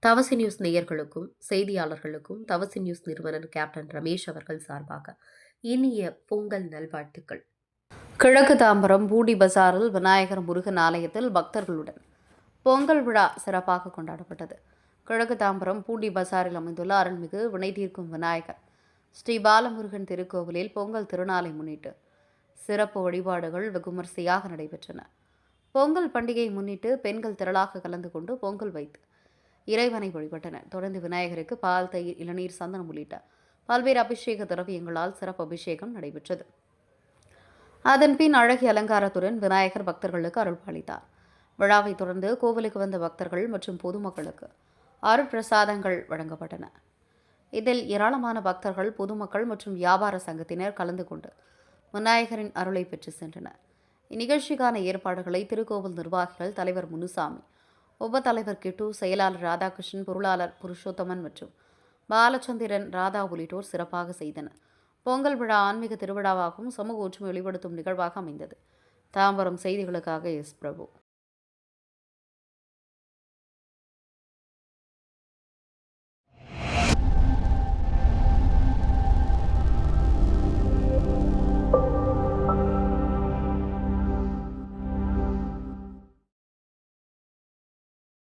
தவசி news நேயர்களுக்கும் செய்தியாளர்களுக்கும் தவசி news நிறுவனர் captain Ramesh அவர்கள் சார்பாக இனிய பொங்கல் நல்வாழ்த்துக்கள். கிழக்கு தாம்பரம் பூண்டி பஜாரில் விநாயகர் முருகன் ஆலயத்தில் பக்தர்களுடன் பொங்கல் விழா சிறப்பாக கொண்டாடப்பட்டது. கிழக்கு தாம்பரம் பூண்டி பஜாரில் அமைந்துள்ள அருள்மிகு வினை தீர்க்கும் விநாயகர் ஸ்ரீ பாலமுருகன் திருக்கோவிலில் பொங்கல் திருநாளை முன்னிட்டு சிறப்பு வழிபாடுகள் வெகுமரிசையாக நடைபெற்றன. பொங்கல் பண்டிகையை முன்னிட்டு பெண்கள் திரளாக கலந்து கொண்டு பொங்கல் வைத்து இறைவனை வழிபட்டனர். தொடர்ந்து விநாயகருக்கு பால், தயிர், இளநீர், சந்தனம் உள்ளிட்ட பல்வேறு அபிஷேக திரவியங்களால் சிறப்பு அபிஷேகம் நடைபெற்றது. அதன்பின் அழகிய அலங்காரத்துடன் விநாயகர் பக்தர்களுக்கு அருள் பாலித்தார். விழாவை தொடர்ந்து கோவிலுக்கு வந்த பக்தர்கள் மற்றும் பொதுமக்களுக்கு அருட்பிரசாதங்கள் வழங்கப்பட்டன. இதில் ஏராளமான பக்தர்கள், பொதுமக்கள் மற்றும் வியாபார சங்கத்தினர் கலந்து கொண்டு விநாயகரின் அருளை பெற்று சென்றனர். இந்நிகழ்ச்சிக்கான ஏற்பாடுகளை திருக்கோவில் நிர்வாகிகள் தலைவர் முனுசாமி, உப தலைவர் கிட்டு, செயலாளர் ராதாகிருஷ்ணன், பொருளாளர் புருஷோத்தமன் மற்றும் பாலச்சந்திரன், ராதா உள்ளிட்டோர் சிறப்பாக செய்தனர். பொங்கல் விழா ஆன்மீக திருவிழாவாகவும் சமூக ஒற்றுமை வெளிப்படுத்தும் நிகழ்வாக அமைந்தது. தாம்பரம் செய்திகளுக்காக எஸ். பிரபு.